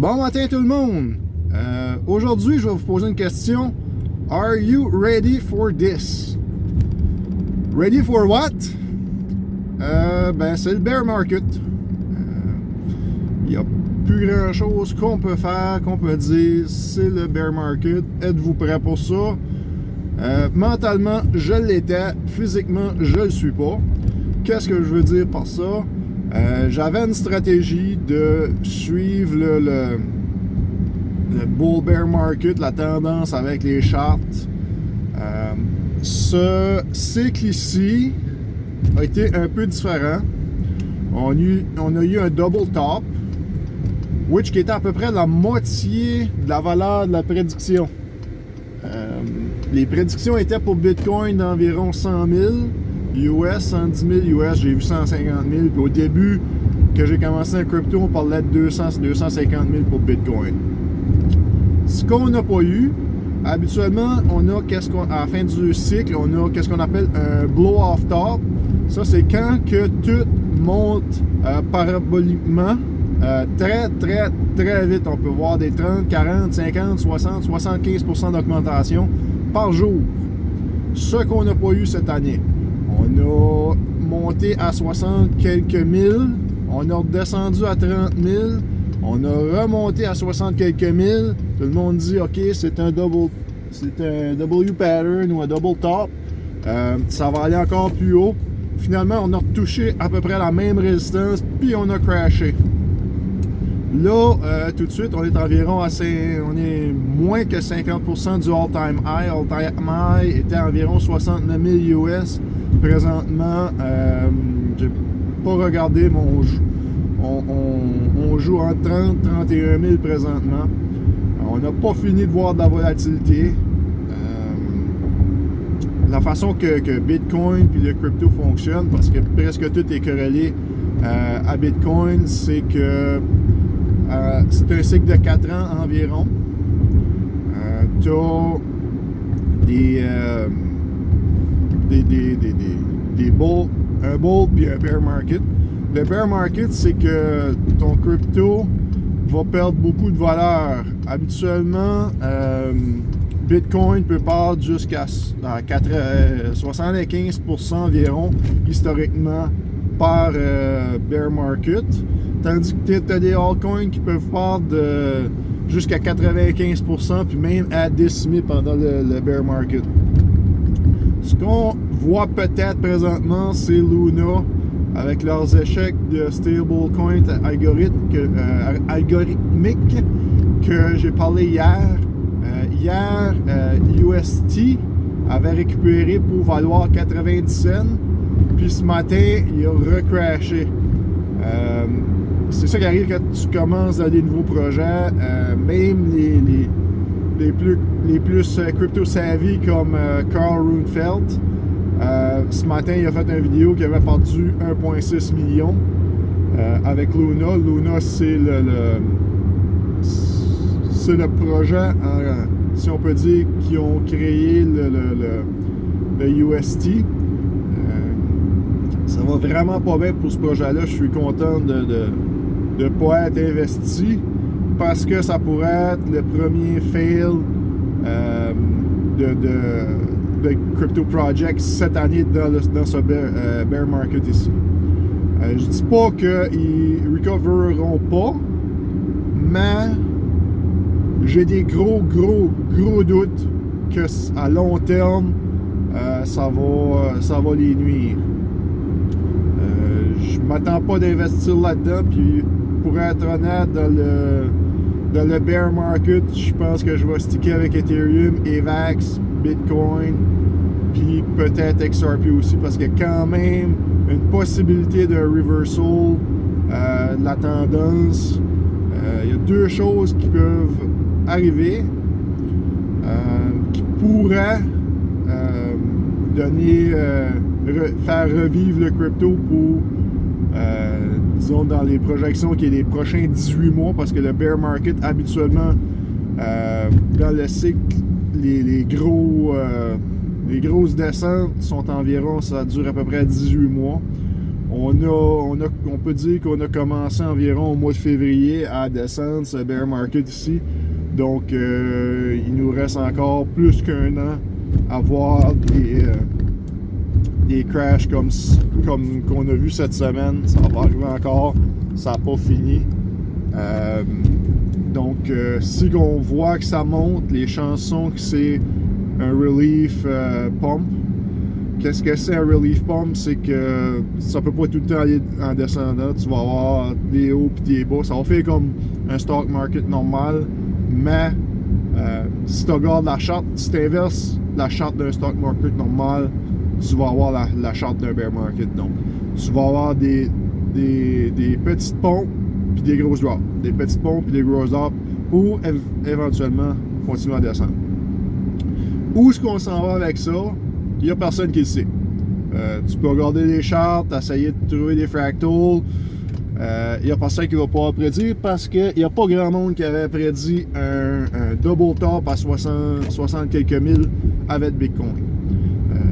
Bon matin tout le monde! Aujourd'hui, je vais vous poser une question. Are you ready for this? Ready for what? Ben, c'est le bear market. Il n'y a plus grand chose qu'on peut faire, qu'on peut dire. C'est le bear market. Êtes-vous prêt pour ça? Mentalement, je l'étais. Physiquement, je le suis pas. Qu'est-ce que je veux dire par ça? J'avais une stratégie de suivre le bull bear market, la tendance avec les charts. Ce cycle ici a été un peu différent. On a eu un double top, which qui était à peu près la moitié de la valeur de la prédiction. Les prédictions étaient pour Bitcoin d'environ 100 000 US, 110 000 US, j'ai vu 150 000. Puis au début que j'ai commencé en crypto, on parlait de 200, 250 000 pour Bitcoin. Ce qu'on n'a pas eu, habituellement, on a à la fin du cycle, on a qu'est-ce qu'on appelle un blow-off top. Ça, c'est quand que tout monte paraboliquement, très, très, très vite. On peut voir des 30, 40, 50, 60, 75% d'augmentation par jour. Ce qu'on n'a pas eu cette année. On a monté à 60 quelques mille, on a redescendu à 30 000, on a remonté à 60 quelques mille. Tout le monde dit ok, c'est un W pattern ou un double top. Ça va aller encore plus haut. Finalement, on a touché à peu près la même résistance, puis on a crashé. Là, tout de suite, on est environ on est moins que 50% du all-time high. All-time high était environ 69 000 US. Présentement, j'ai pas regardé mon jeu. On joue entre 30 et 31 000 présentement. On n'a pas fini de voir de la volatilité. La façon que Bitcoin puis le crypto fonctionne, parce que presque tout est corrélé à Bitcoin, c'est que c'est un cycle de 4 ans environ. Tu as un bull puis un bear market. Le bear market, c'est que ton crypto va perdre beaucoup de valeur. Habituellement, Bitcoin peut perdre jusqu'à 75% environ, historiquement, par bear market. Tandis que tu as des altcoins qui peuvent perdre jusqu'à 95%, puis même à décimer pendant le bear market. Ce qu'on voit peut-être présentement, c'est Luna, avec leurs échecs de stablecoin algorithmique que j'ai parlé hier. Hier, UST avait récupéré pour valoir 90 cents, puis ce matin, il a recrashé. C'est ça qui arrive quand tu commences dans des nouveaux projets. Même les plus crypto-savvy comme Carl Runefeld, ce matin, il a fait une vidéo qui avait perdu 1,6 million avec Luna. Luna, c'est le projet, si on peut dire, qui ont créé le UST. Ça va vraiment pas bien pour ce projet-là. Je suis content de ne pas être investi parce que ça pourrait être le premier fail de Crypto Project cette année dans ce bear market ici. Je dis pas qu'ils recovereront pas, mais j'ai des gros doutes que à long terme ça va les nuire. Je m'attends pas d'investir là-dedans, puis pour être honnête, dans le bear market, je pense que je vais sticker avec Ethereum, EVAX, Bitcoin, puis peut-être XRP aussi, parce qu'il y a quand même une possibilité de reversal de la tendance. Il y a deux choses qui peuvent arriver, qui pourraient faire revivre le crypto pour disons dans les projections qui est les prochains 18 mois, parce que le bear market habituellement dans le cycle les grosses descentes sont environ, ça dure à peu près 18 mois. on peut dire qu'on a commencé environ au mois de février à descendre ce bear market ici. Donc, il nous reste encore plus qu'un an à voir des crashs comme qu'on a vu cette semaine. Ça va arriver encore, ça n'a pas fini. Donc, si on voit que ça monte, les chansons que c'est un relief pump. Qu'est-ce que c'est un relief pump? C'est que ça peut pas tout le temps aller en descendant. Tu vas avoir des hauts et des bas. Ça va faire comme un stock market normal. Mais si tu regardes la charte, si tu inverses la charte d'un stock market normal, tu vas avoir la charte d'un bear market. Donc, tu vas avoir des petites pompes puis des grosses drops. Des petites pompes puis des grosses drops pour éventuellement continuer à descendre. Où est-ce qu'on s'en va avec ça? Il n'y a personne qui le sait. Tu peux regarder les charts, essayer de trouver des fractals. Il n'y a personne qui va pouvoir prédire parce qu'il n'y a pas grand monde qui avait prédit un double top à 60 quelques mille avec Bitcoin.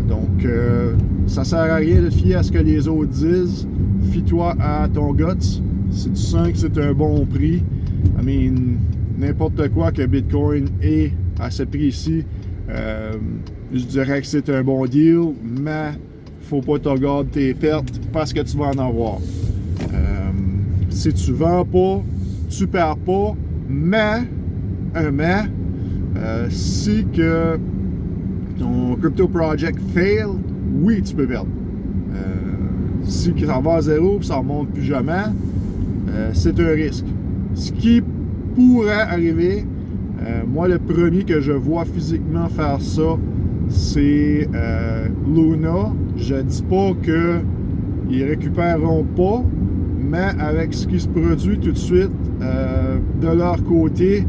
Donc, ça ne sert à rien de te fier à ce que les autres disent. Fie-toi à ton guts. Si tu sens que c'est un bon prix, n'importe quoi que Bitcoin est à ce prix-ci, je dirais que c'est un bon deal, mais faut pas te regarder tes pertes parce que tu vas en avoir. Si tu vends pas, tu perds pas, mais si que ton crypto project fail, oui, tu peux perdre. Si ça va à zéro et ça ne remonte plus jamais, c'est un risque. Ce qui pourrait arriver, moi le premier que je vois physiquement faire ça, c'est Luna. Je dis pas qu'ils récupéreront pas, mais avec ce qui se produit tout de suite de leur côté,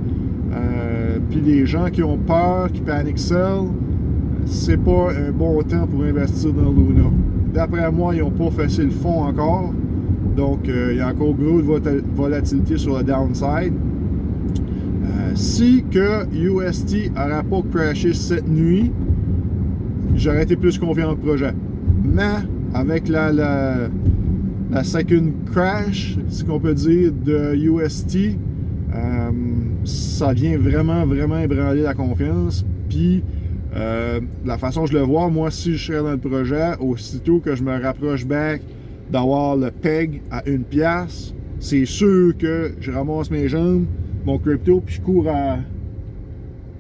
puis les gens qui ont peur, qui paniquent sell, c'est pas un bon temps pour investir dans Luna. D'après moi, ils n'ont pas fait le fond encore, donc il y a encore gros de volatilité sur le downside. Si que UST n'aurait pas crashé cette nuit, j'aurais été plus confiant dans le projet. Mais avec la second crash, ce qu'on peut dire, de UST, ça vient vraiment ébranler la confiance. Puis, la façon dont je le vois, moi, si je serais dans le projet, aussitôt que je me rapproche back d'avoir le PEG à 1$, c'est sûr que je ramasse mes jambes, mon crypto, puis je cours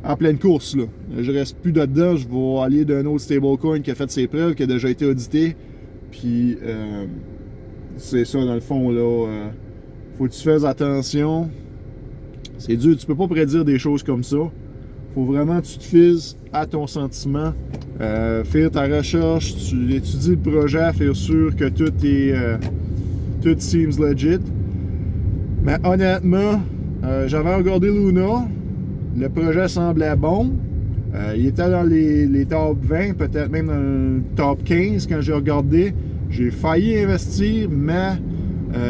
en pleine course. Là. Je reste plus dedans, je vais aller d'un autre stablecoin qui a fait ses preuves, qui a déjà été audité. Puis c'est ça dans le fond là. Faut que tu fasses attention. C'est dur, tu peux pas prédire des choses comme ça. Faut vraiment que tu te fies à ton sentiment. Faire ta recherche, tu étudies le projet, faire sûr que tout est tout seems legit. Mais honnêtement, j'avais regardé Luna. Le projet semblait bon. Il était dans les top 20, peut-être même dans le top 15 quand j'ai regardé. J'ai failli investir, mais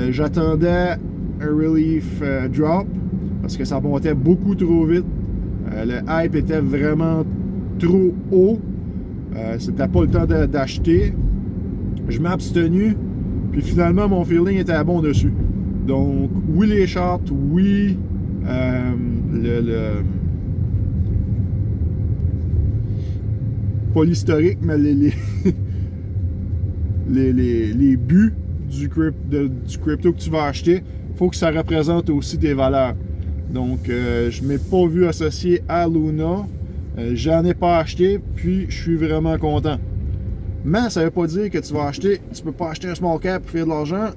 j'attendais un relief drop parce que ça montait beaucoup trop vite. Le hype était vraiment trop haut. C'était pas le temps d'acheter. Je m'ai abstenu, puis finalement mon feeling était bon dessus. Donc, oui les charts, oui pas l'historique, mais les buts du crypto que tu vas acheter, il faut que ça représente aussi tes valeurs. Donc, je ne m'ai pas vu associé à Luna. J'en ai pas acheté, puis je suis vraiment content. Mais ça ne veut pas dire que tu peux pas acheter un small cap pour faire de l'argent.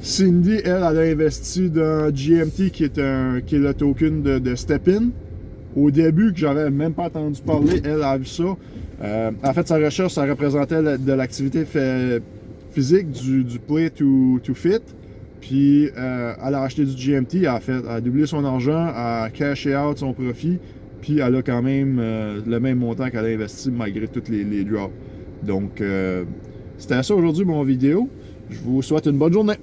Cindy, elle a investi dans GMT, qui est le token de Stepin. Au début, que j'avais même pas entendu parler, elle a vu ça. En fait, sa recherche, ça représentait de l'activité physique, du play to fit. Puis, elle a acheté du GMT, elle a doublé son argent, elle a cashé out son profit. Puis, elle a quand même le même montant qu'elle a investi malgré tous les drops. Donc, c'était ça aujourd'hui, mon vidéo. Je vous souhaite une bonne journée.